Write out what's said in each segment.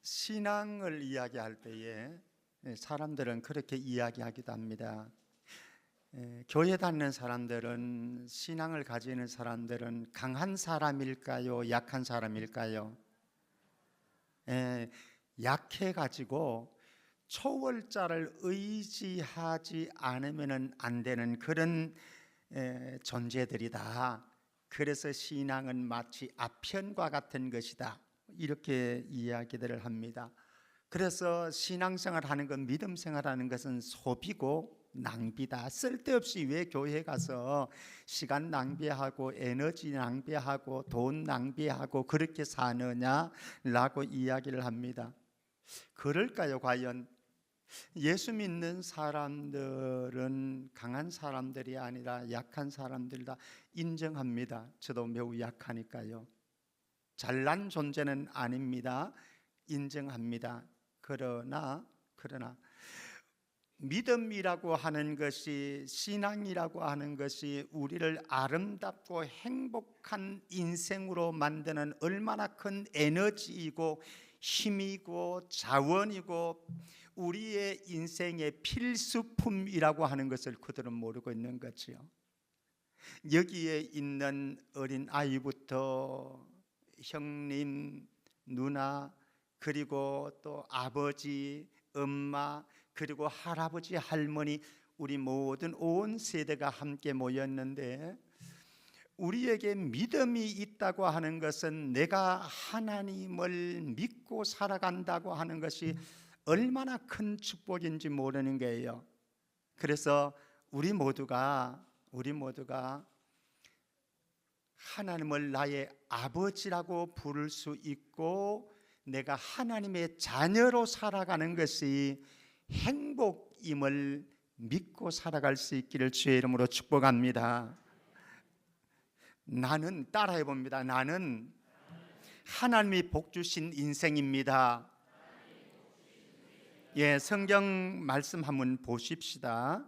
신앙을 이야기할 때에 사람들은 그렇게 이야기하기도 합니다. 교회 다니는 사람들은, 신앙을 가지는 사람들은 강한 사람일까요? 약한 사람일까요? 약해가지고 초월자를 의지하지 않으면 안 되는 그런 존재들이다. 그래서 신앙은 마치 아편과 같은 것이다, 이렇게 이야기들을 합니다. 그래서 신앙생활 하는 것, 믿음 생활하는 것은 소비고 낭비다. 쓸데없이 왜 교회 가서 시간 낭비하고 에너지 낭비하고 돈 낭비하고 그렇게 사느냐라고 이야기를 합니다. 그럴까요? 과연 예수 믿는 사람들은 강한 사람들이 아니라 약한 사람들이다 인정합니다. 저도 매우 약하니까요. 잘난 존재는 아닙니다. 인정합니다. 그러나 믿음이라고 하는 것이, 신앙이라고 하는 것이 우리를 아름답고 행복한 인생으로 만드는 얼마나 큰 에너지이고 힘이고 자원이고 우리의 인생의 필수품이라고 하는 것을 그들은 모르고 있는 거지요. 여기에 있는 어린 아이부터 형님, 누나, 그리고 또 아버지, 엄마, 그리고 할아버지, 할머니, 우리 모든 온 세대가 함께 모였는데, 우리에게 믿음이 있다고 하는 것은 내가 하나님을 믿고 살아간다고 하는 것이 얼마나 큰 축복인지 모르는 거예요. 그래서 우리 모두가 하나님을 나의 아버지라고 부를 수 있고 내가 하나님의 자녀로 살아가는 것이 행복임을 믿고 살아갈 수 있기를 주의 이름으로 축복합니다. 나는, 따라해 봅니다. 나는 하나님이 복 주신 인생입니다. 성경 말씀 한번 보십시다.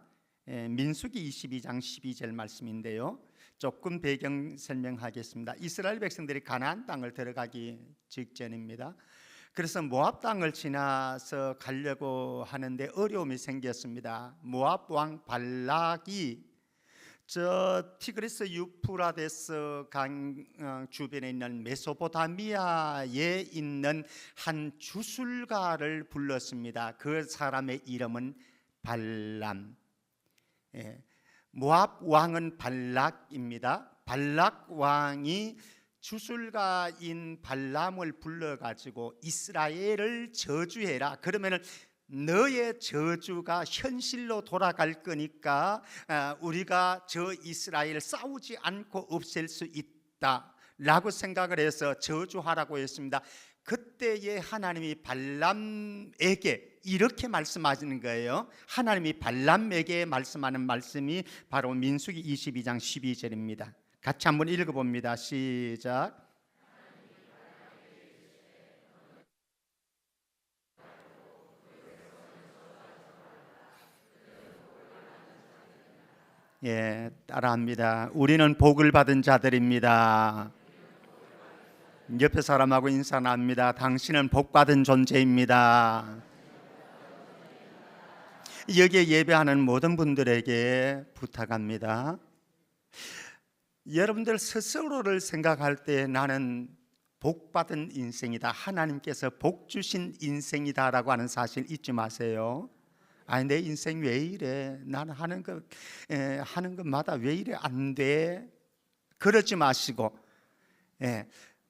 민수기 22장 12절 말씀인데요, 조금 배경 설명하겠습니다. 이스라엘 백성들이 가나안 땅을 들어가기 직전입니다. 그래서 모압 땅을 지나서 가려고 하는데 어려움이 생겼습니다. 모압 왕 발락이 저 티그리스 유프라데스 강 주변에 있는 메소포타미아에 있는 한 주술가를 불렀습니다. 그 사람의 이름은 발람. 모압 왕은 발락입니다. 발락 왕이 주술가인 발람을 불러가지고 이스라엘을 저주해라. 그러면은 너의 저주가 현실로 돌아갈 거니까 우리가 저 이스라엘 싸우지 않고 없앨 수 있다라고 생각을 해서 저주하라고 했습니다. 그때에 하나님이 발람에게 이렇게 말씀하시는 거예요. 하나님이 발람에게 말씀하는 말씀이 바로 민수기 22장 12절입니다. 같이 한번 읽어봅니다. 시작. 따라합니다. 우리는 복을 받은 자들입니다. 옆에 사람하고 인사 나눕니다. 당신은 복 받은 존재입니다. 여기에 예배하는 모든 분들에게 부탁합니다. 여러분들 스스로를 생각할 때 나는 복 받은 인생이다, 하나님께서 복 주신 인생이다라고 하는 사실 잊지 마세요. 아니, 내 인생 왜 이래? 나는 하는 것마다 왜 이래 안 돼? 그러지 마시고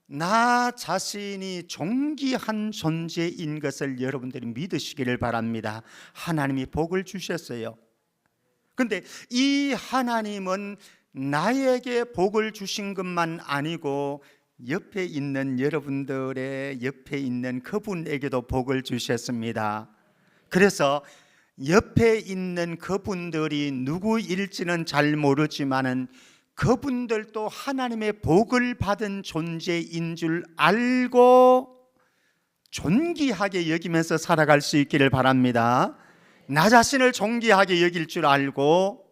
나 자신이 존귀한 존재인 것을 여러분들이 믿으시기를 바랍니다. 하나님이 복을 주셨어요. 그런데 이 하나님은 나에게 복을 주신 것만 아니고 옆에 있는 여러분들의 옆에 있는 그분에게도 복을 주셨습니다. 그래서 옆에 있는 그분들이 누구일지는 잘 모르지만은 그분들도 하나님의 복을 받은 존재인 줄 알고 존귀하게 여기면서 살아갈 수 있기를 바랍니다. 나 자신을 존귀하게 여길 줄 알고,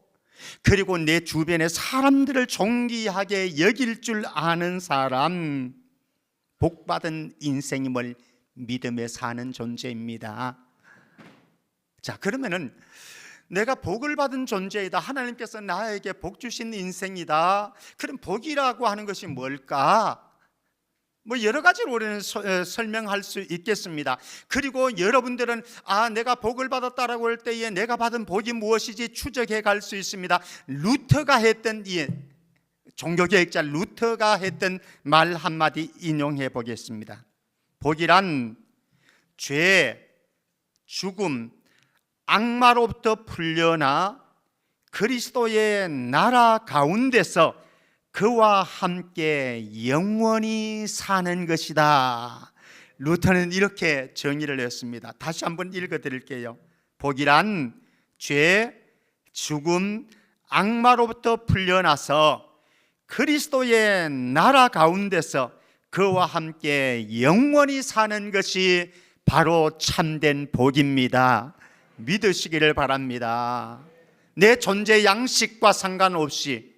그리고 내 주변의 사람들을 존귀하게 여길 줄 아는 사람, 복받은 인생임을 믿음에 사는 존재입니다. 자, 그러면은 내가 복을 받은 존재이다, 하나님께서 나에게 복 주신 인생이다. 그럼 복이라고 하는 것이 뭘까? 뭐 여러 가지로 우리는 설명할 수 있겠습니다. 그리고 여러분들은 내가 복을 받았다라고 할 때에 내가 받은 복이 무엇이지 추적해 갈 수 있습니다. 루터가 했던 종교개혁자 루터가 했던 말 한마디 인용해 보겠습니다. 복이란 죄, 죽음, 악마로부터 풀려나 그리스도의 나라 가운데서 그와 함께 영원히 사는 것이다. 루터는 이렇게 정의를 했습니다. 다시 한번 읽어드릴게요. 복이란 죄, 죽음, 악마로부터 풀려나서 그리스도의 나라 가운데서 그와 함께 영원히 사는 것이 바로 참된 복입니다. 믿으시기를 바랍니다. 내 존재 양식과 상관없이,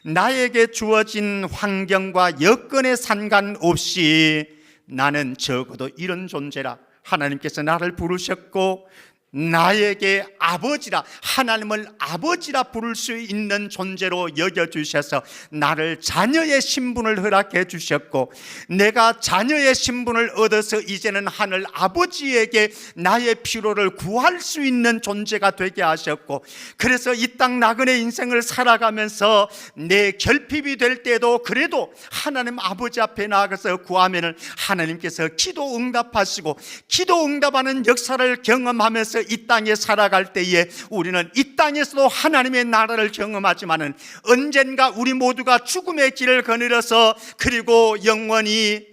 나에게 주어진 환경과 여건에 상관없이 나는 적어도 이런 존재라 하나님께서 나를 부르셨고, 나에게 아버지라, 하나님을 아버지라 부를 수 있는 존재로 여겨주셔서 나를 자녀의 신분을 허락해 주셨고, 내가 자녀의 신분을 얻어서 이제는 하늘 아버지에게 나의 필요를 구할 수 있는 존재가 되게 하셨고, 그래서 이 땅 나그네 인생을 살아가면서 내 결핍이 될 때도 그래도 하나님 아버지 앞에 나가서 구하면은 하나님께서 기도 응답하시고, 기도 응답하는 역사를 경험하면서 이 땅에 살아갈 때에 우리는 이 땅에서도 하나님의 나라를 경험하지만은 언젠가 우리 모두가 죽음의 길을 거닐어서 그리고 영원히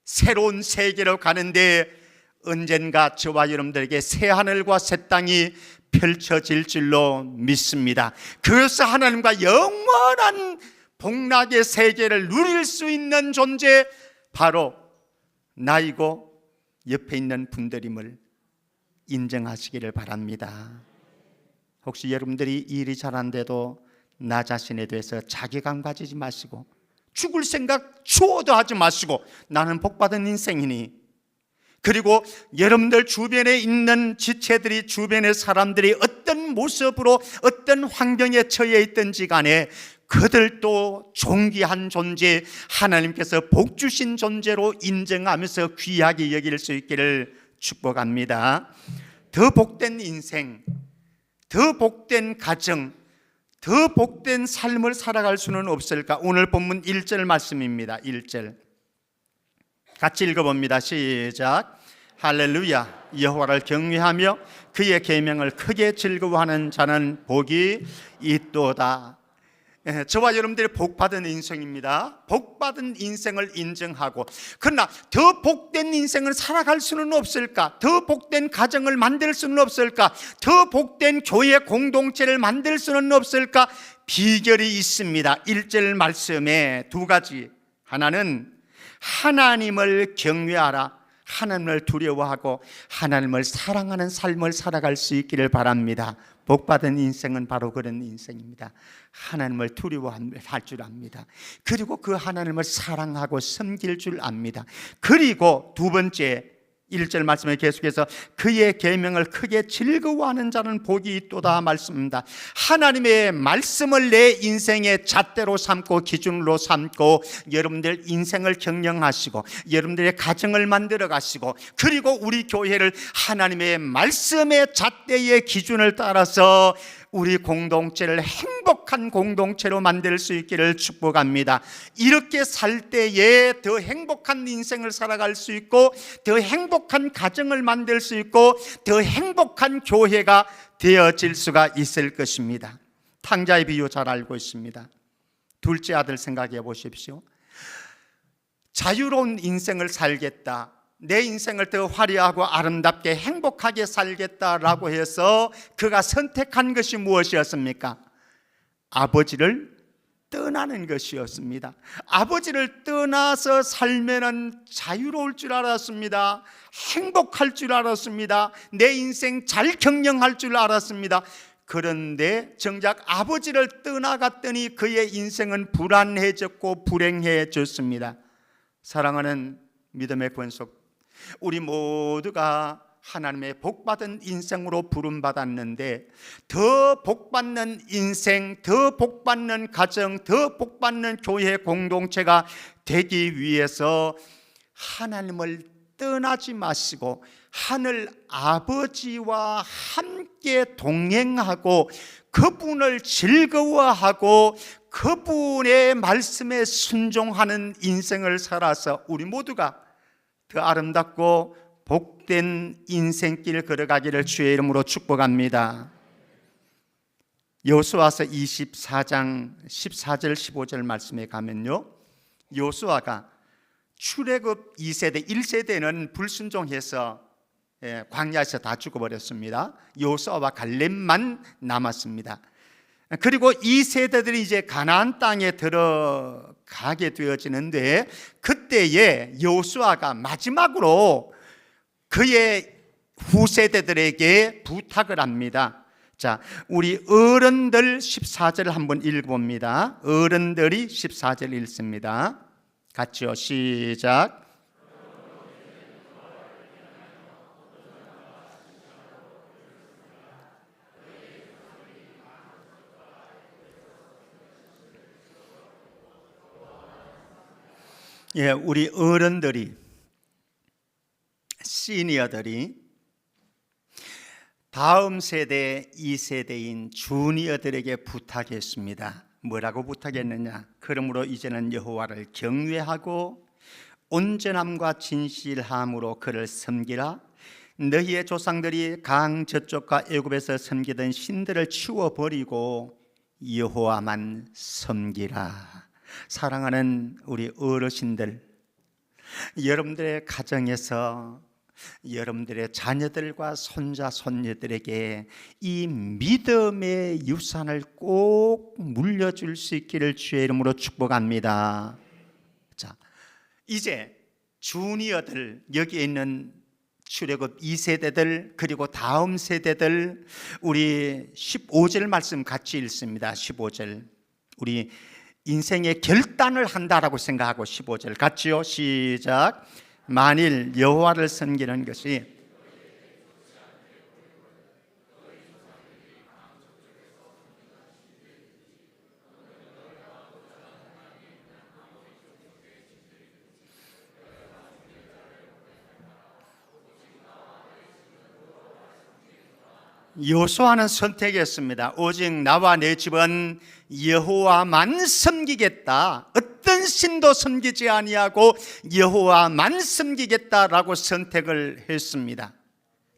새로운 세계로 가는데 언젠가 저와 여러분들에게 새 하늘과 새 땅이 펼쳐질 줄로 믿습니다. 그래서 하나님과 영원한 복락의 세계를 누릴 수 있는 존재, 바로 나이고 옆에 있는 분들임을 인정하시기를 바랍니다. 혹시 여러분들이 일이 잘 안 돼도 나 자신에 대해서 자괴감 가지지 마시고, 죽을 생각 추워도 하지 마시고, 나는 복받은 인생이니, 그리고 여러분들 주변에 있는 지체들이, 주변의 사람들이 어떤 모습으로 어떤 환경에 처해 있든지 간에 그들도 존귀한 존재, 하나님께서 복 주신 존재로 인정하면서 귀하게 여길 수 있기를 축복합니다. 더 복된 인생, 더 복된 가정, 더 복된 삶을 살아갈 수는 없을까? 오늘 본문 1절 말씀입니다. 1절 같이 읽어봅니다. 시작. 할렐루야. 여호와를 경외하며 그의 계명을 크게 즐거워하는 자는 복이 있도다. 저와 여러분들이 복받은 인생입니다. 복받은 인생을 인정하고, 그러나 더 복된 인생을 살아갈 수는 없을까? 더 복된 가정을 만들 수는 없을까? 더 복된 교회 공동체를 만들 수는 없을까? 비결이 있습니다. 1절 말씀에 두 가지. 하나는 하나님을 경외하라, 하나님을 두려워하고 하나님을 사랑하는 삶을 살아갈 수 있기를 바랍니다. 복받은 인생은 바로 그런 인생입니다. 하나님을 두려워할 줄 압니다. 그리고 그 하나님을 사랑하고 섬길 줄 압니다. 그리고 두 번째 1절 말씀에 계속해서 그의 계명을 크게 즐거워하는 자는 복이 있도다 말씀입니다. 하나님의 말씀을 내 인생의 잣대로 삼고 기준으로 삼고 여러분들 인생을 경영하시고 여러분들의 가정을 만들어 가시고, 그리고 우리 교회를 하나님의 말씀의 잣대의 기준을 따라서 우리 공동체를 행복한 공동체로 만들 수 있기를 축복합니다. 이렇게 살 때에 더 행복한 인생을 살아갈 수 있고, 더 행복한 가정을 만들 수 있고, 더 행복한 교회가 되어질 수가 있을 것입니다. 탕자의 비유 잘 알고 있습니다. 둘째 아들 생각해 보십시오. 자유로운 인생을 살겠다, 내 인생을 더 화려하고 아름답게 행복하게 살겠다라고 해서 그가 선택한 것이 무엇이었습니까? 아버지를 떠나는 것이었습니다. 아버지를 떠나서 살면은 자유로울 줄 알았습니다. 행복할 줄 알았습니다. 내 인생 잘 경영할 줄 알았습니다. 그런데 정작 아버지를 떠나갔더니 그의 인생은 불안해졌고 불행해졌습니다. 사랑하는 믿음의 권속, 우리 모두가 하나님의 복받은 인생으로 부름받았는데 더 복받는 인생, 더 복받는 가정, 더 복받는 교회 공동체가 되기 위해서 하나님을 떠나지 마시고 하늘 아버지와 함께 동행하고 그분을 즐거워하고 그분의 말씀에 순종하는 인생을 살아서 우리 모두가 더 아름답고 복된 인생길 걸어가기를 주의 이름으로 축복합니다. 여호수아서 24장 14절 15절 말씀에 가면요, 여호수아가 출애굽 2세대 1세대는 불순종해서 광야에서 다 죽어버렸습니다. 여호수아와 갈렙만 남았습니다. 그리고 이 세대들이 이제 가나안 땅에 들어가게 되어지는데 그때에 여호수아가 마지막으로 그의 후세대들에게 부탁을 합니다. 자, 우리 어른들 14절 한번 읽어봅니다. 어른들이 14절 읽습니다. 같이요, 시작. 예, 우리 어른들이, 시니어들이 다음 세대 2세대인 주니어들에게 부탁했습니다. 뭐라고 부탁했느냐? 그러므로 이제는 여호와를 경외하고 온전함과 진실함으로 그를 섬기라. 너희의 조상들이 강 저쪽과 애굽에서 섬기던 신들을 치워버리고 여호와만 섬기라. 사랑하는 우리 어르신들, 여러분들의 가정에서 여러분들의 자녀들과 손자 손녀들에게 이 믿음의 유산을 꼭 물려줄 수 있기를 주의 이름으로 축복합니다. 자, 이제 주니어들, 여기에 있는 출애굽 2세대들 그리고 다음 세대들, 우리 15절 말씀 같이 읽습니다. 15절, 우리 인생의 결단을 한다라고 생각하고 15절 같이요, 시작. 만일 여호와를 섬기는 것이 여호수아는 선택했습니다. 오직 나와 내 집은 여호와만 섬기겠다. 어떤 신도 섬기지 아니하고 여호와만 섬기겠다라고 선택을 했습니다.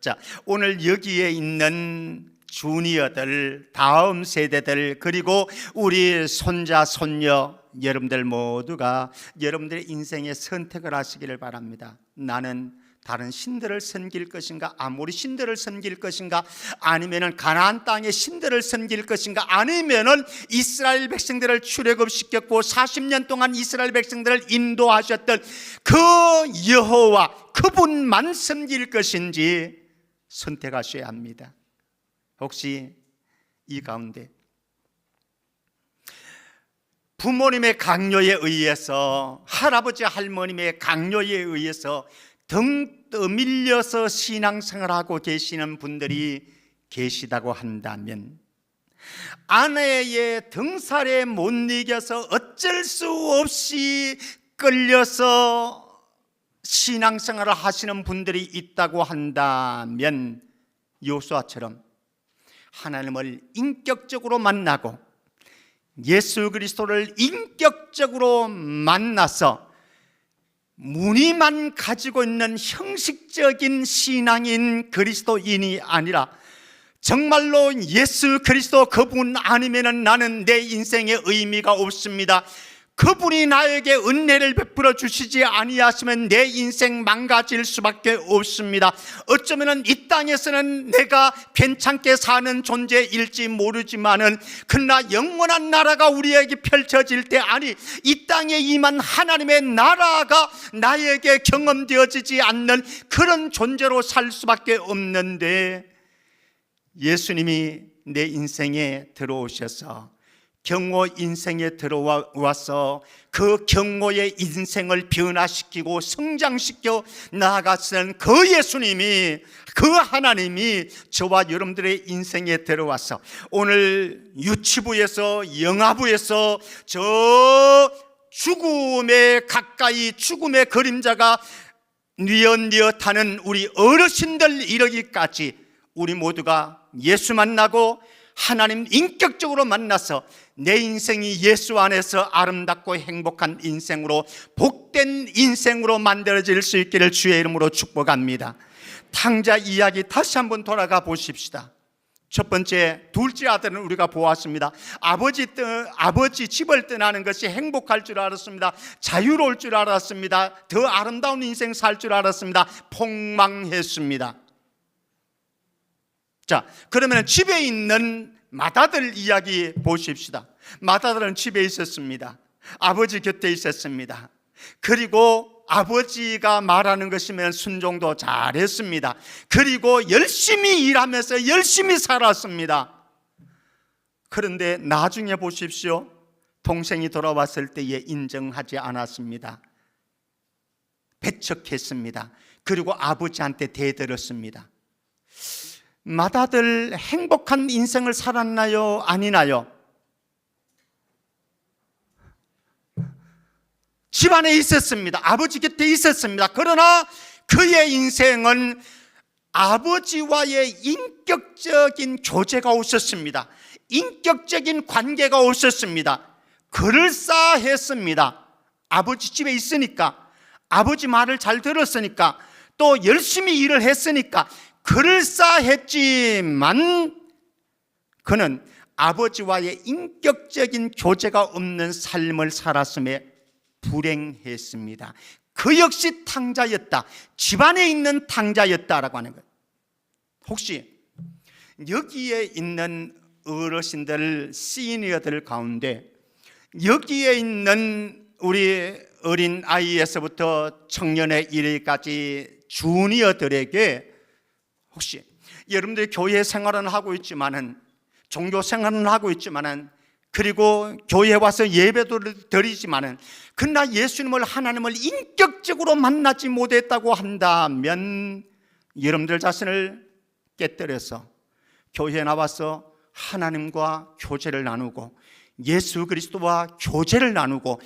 자, 오늘 여기에 있는 주니어들, 다음 세대들, 그리고 우리 손자 손녀 여러분들 모두가 여러분들의 인생에 선택을 하시기를 바랍니다. 나는 다른 신들을 섬길 것인가, 아모리 신들을 섬길 것인가, 아니면은 가나안 땅의 신들을 섬길 것인가, 아니면은 이스라엘 백성들을 출애굽시켰고 40년 동안 이스라엘 백성들을 인도하셨던 그 여호와 그분만 섬길 것인지 선택하셔야 합니다. 혹시 이 가운데 부모님의 강요에 의해서, 할아버지 할머님의 강요에 의해서 등 떠밀려서 신앙생활하고 계시는 분들이 계시다고 한다면, 아내의 등살에 못 이겨서 어쩔 수 없이 끌려서 신앙생활을 하시는 분들이 있다고 한다면, 여호수아처럼 하나님을 인격적으로 만나고 예수 그리스도를 인격적으로 만나서 무늬만 가지고 있는 형식적인 신앙인 그리스도인이 아니라 정말로 예수 그리스도 그분 아니면은 나는 내 인생에 의미가 없습니다. 그분이 나에게 은혜를 베풀어 주시지 아니하시면 내 인생 망가질 수밖에 없습니다. 어쩌면 이 땅에서는 내가 괜찮게 사는 존재일지 모르지만은 그러나 영원한 나라가 우리에게 펼쳐질 때, 아니 이 땅에 임한 하나님의 나라가 나에게 경험되어지지 않는 그런 존재로 살 수밖에 없는데, 예수님이 내 인생에 들어오셔서 경호 인생에 들어와서 그 경호의 인생을 변화시키고 성장시켜 나아가시는 그 예수님이, 그 하나님이 저와 여러분들의 인생에 들어와서 오늘 유치부에서, 영아부에서 저 죽음에 가까이, 죽음의 그림자가 뉘엿뉘엿하는 우리 어르신들 이르기까지 우리 모두가 예수 만나고 하나님 인격적으로 만나서 내 인생이 예수 안에서 아름답고 행복한 인생으로, 복된 인생으로 만들어질 수 있기를 주의 이름으로 축복합니다. 탕자 이야기 다시 한번 돌아가 보십시다. 첫 번째, 둘째 아들은 우리가 보았습니다. 아버지 집을 떠나는 것이 행복할 줄 알았습니다. 자유로울 줄 알았습니다. 더 아름다운 인생 살 줄 알았습니다. 폭망했습니다. 자, 그러면 집에 있는 맏아들 이야기 보십시다. 맏아들은 집에 있었습니다. 아버지 곁에 있었습니다. 그리고 아버지가 말하는 것이면 순종도 잘했습니다. 그리고 열심히 일하면서 열심히 살았습니다. 그런데 나중에 보십시오. 동생이 돌아왔을 때에 인정하지 않았습니다. 배척했습니다. 그리고 아버지한테 대들었습니다. 맏아들 행복한 인생을 살았나요? 아니나요? 집안에 있었습니다. 아버지 곁에 있었습니다. 그러나 그의 인생은 아버지와의 인격적인 교제가 없었습니다. 인격적인 관계가 없었습니다. 그럴싸했습니다. 아버지 집에 있으니까, 아버지 말을 잘 들었으니까, 또 열심히 일을 했으니까 그럴싸했지만 그는 아버지와의 인격적인 교제가 없는 삶을 살았음에 불행했습니다. 그 역시 탕자였다. 집안에 있는 탕자였다라고 하는 거예요. 혹시 여기에 있는 어르신들, 시니어들 가운데 여기에 있는 우리 어린 아이에서부터 청년에 이르기까지 주니어들에게 혹시 여러분들이 교회 생활은 하고 있지만은, 종교 생활은 하고 있지만은, 그리고 교회에 와서 예배도 드리지만은, 그러나 예수님을, 하나님을 인격적으로 만나지 못했다고 한다면 여러분들 자신을 깨뜨려서 교회에 나와서 하나님과 교제를 나누고 예수 그리스도와 교제를 나누고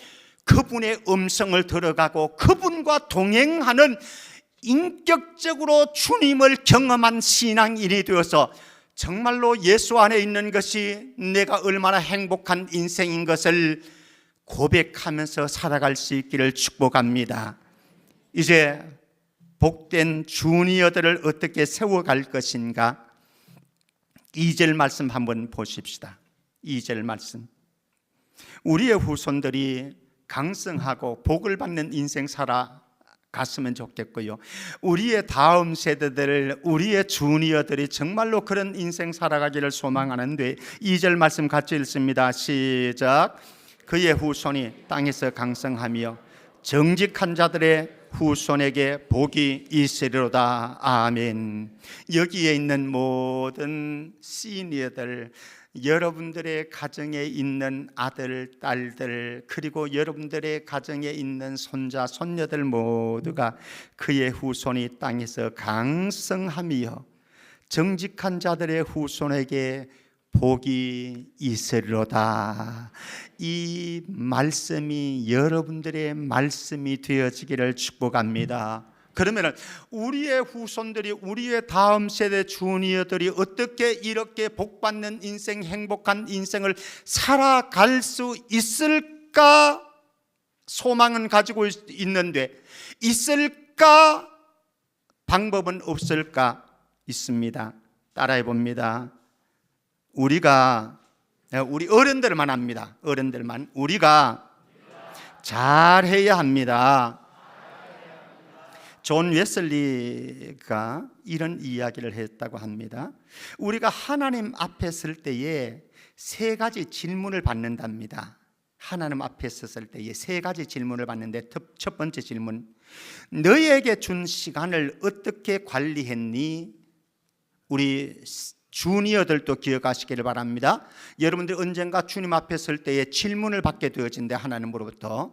그분의 음성을 들어가고 그분과 동행하는 인격적으로 주님을 경험한 신앙인이 되어서 정말로 예수 안에 있는 것이 내가 얼마나 행복한 인생인 것을 고백하면서 살아갈 수 있기를 축복합니다. 이제 복된 주니어들을 어떻게 세워갈 것인가? 2절 말씀 한번 보십시다. 2절 말씀. 우리의 후손들이 강성하고 복을 받는 인생 살아갔으면 좋겠고요, 우리의 다음 세대들, 우리의 주니어들이 정말로 그런 인생 살아가기를 소망하는데 2절 말씀 같이 읽습니다. 시작. 그의 후손이 땅에서 강성하며 정직한 자들의 후손에게 복이 있으리로다. 아멘. 여기에 있는 모든 시니어들, 여러분들의 가정에 있는 아들, 딸들, 그리고 여러분들의 가정에 있는 손자, 손녀들 모두가 그의 후손이 땅에서 강성하며 정직한 자들의 후손에게 복이 있으리로다. 이 말씀이 여러분들의 말씀이 되어지기를 축복합니다. 그러면 우리의 후손들이, 우리의 다음 세대 주니어들이 어떻게 이렇게 복받는 인생, 행복한 인생을 살아갈 수 있을까? 소망은 가지고 있는데 있을까? 방법은 없을까? 있습니다. 따라해 봅니다. 우리 어른들만 합니다. 어른들만. 우리가 잘해야 합니다. 존 웨슬리가 이런 이야기를 했다고 합니다. 우리가 하나님 앞에 설 때에 세 가지 질문을 받는답니다. 하나님 앞에 섰을 때에 세 가지 질문을 받는데, 첫 번째 질문, 너에게 준 시간을 어떻게 관리했니? 우리 주니어들도 기억하시기를 바랍니다. 여러분들 언젠가 주님 앞에 설 때에 질문을 받게 되어진대, 하나님으로부터.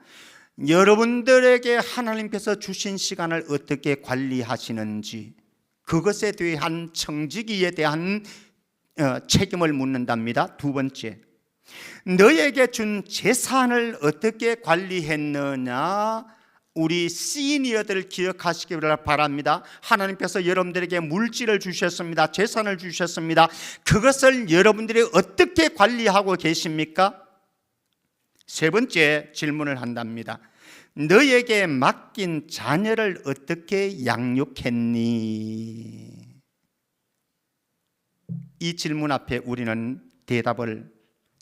여러분들에게 하나님께서 주신 시간을 어떻게 관리하시는지, 그것에 대한 청지기에 대한 책임을 묻는답니다. 두 번째, 너에게 준 재산을 어떻게 관리했느냐. 우리 시니어들 기억하시기를 바랍니다. 하나님께서 여러분들에게 물질을 주셨습니다. 재산을 주셨습니다. 그것을 여러분들이 어떻게 관리하고 계십니까? 세 번째 질문을 한답니다. 너에게 맡긴 자녀를 어떻게 양육했니? 이 질문 앞에 우리는 대답을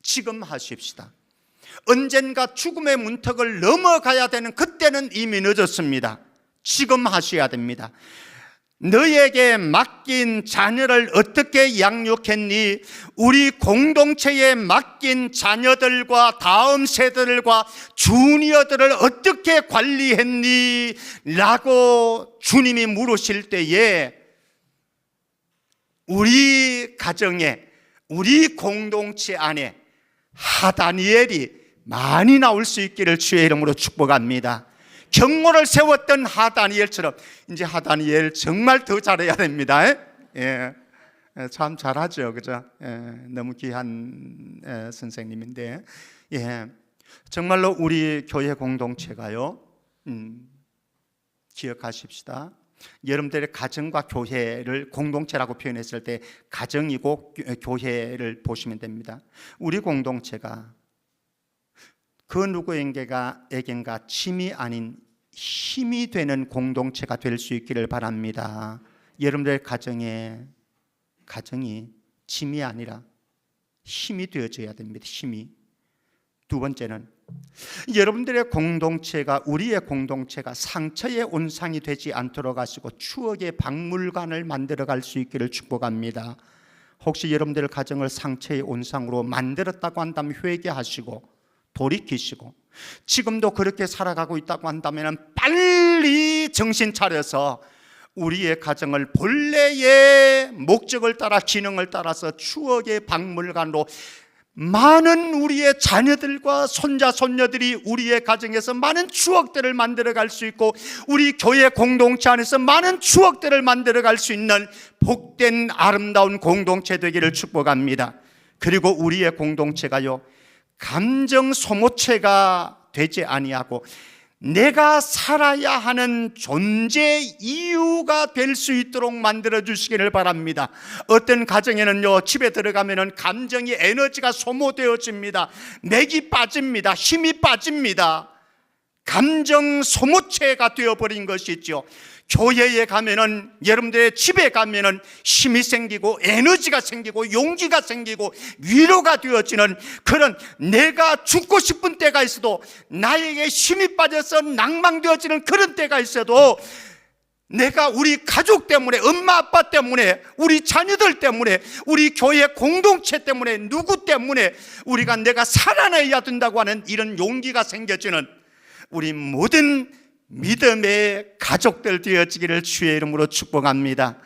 지금 하십시다. 언젠가 죽음의 문턱을 넘어가야 되는 그때는 이미 늦었습니다. 지금 하셔야 됩니다. 너에게 맡긴 자녀를 어떻게 양육했니? 우리 공동체에 맡긴 자녀들과 다음 세대들과 주니어들을 어떻게 관리했니? 라고 주님이 물으실 때에 우리 가정에, 우리 공동체 안에 하다니엘이 많이 나올 수 있기를 주의 이름으로 축복합니다. 경고를 세웠던 하다니엘처럼 이제 하다니엘 정말 더 잘해야 됩니다. 예, 참 잘하죠, 그죠? 너무 귀한 선생님인데, 정말로 우리 교회 공동체가요, 기억하십시다. 여러분들의 가정과 교회를 공동체라고 표현했을 때 가정이고 교회를 보시면 됩니다. 우리 공동체가 그 누구에겐가 짐이 아닌 힘이 되는 공동체가 될 수 있기를 바랍니다. 여러분들의 가정이 짐이 아니라 힘이 되어져야 됩니다. 힘이. 두 번째는 여러분들의 공동체가, 우리의 공동체가 상처의 온상이 되지 않도록 하시고 추억의 박물관을 만들어 갈 수 있기를 축복합니다. 혹시 여러분들의 가정을 상처의 온상으로 만들었다고 한다면 회개하시고 돌이키시고, 지금도 그렇게 살아가고 있다고 한다면 빨리 정신 차려서 우리의 가정을 본래의 목적을 따라, 기능을 따라서 추억의 박물관으로, 많은 우리의 자녀들과 손자 손녀들이 우리의 가정에서 많은 추억들을 만들어갈 수 있고, 우리 교회 공동체 안에서 많은 추억들을 만들어갈 수 있는 복된 아름다운 공동체 되기를 축복합니다. 그리고 우리의 공동체가요, 감정 소모체가 되지 아니하고 내가 살아야 하는 존재 이유가 될 수 있도록 만들어 주시기를 바랍니다. 어떤 가정에는요, 집에 들어가면은 감정이, 에너지가 소모되어집니다. 맥이 빠집니다. 힘이 빠집니다. 감정 소모체가 되어버린 것이 있죠. 교회에 가면은, 여러분들의 집에 가면은 힘이 생기고 에너지가 생기고 용기가 생기고 위로가 되어지는 그런, 내가 죽고 싶은 때가 있어도, 나에게 힘이 빠져서 낭망되어지는 그런 때가 있어도, 내가 우리 가족 때문에, 엄마 아빠 때문에, 우리 자녀들 때문에, 우리 교회 공동체 때문에, 누구 때문에 내가 살아내야 된다고 하는 이런 용기가 생겨지는 우리 모든 믿음의 가족들 되어지기를 주의 이름으로 축복합니다.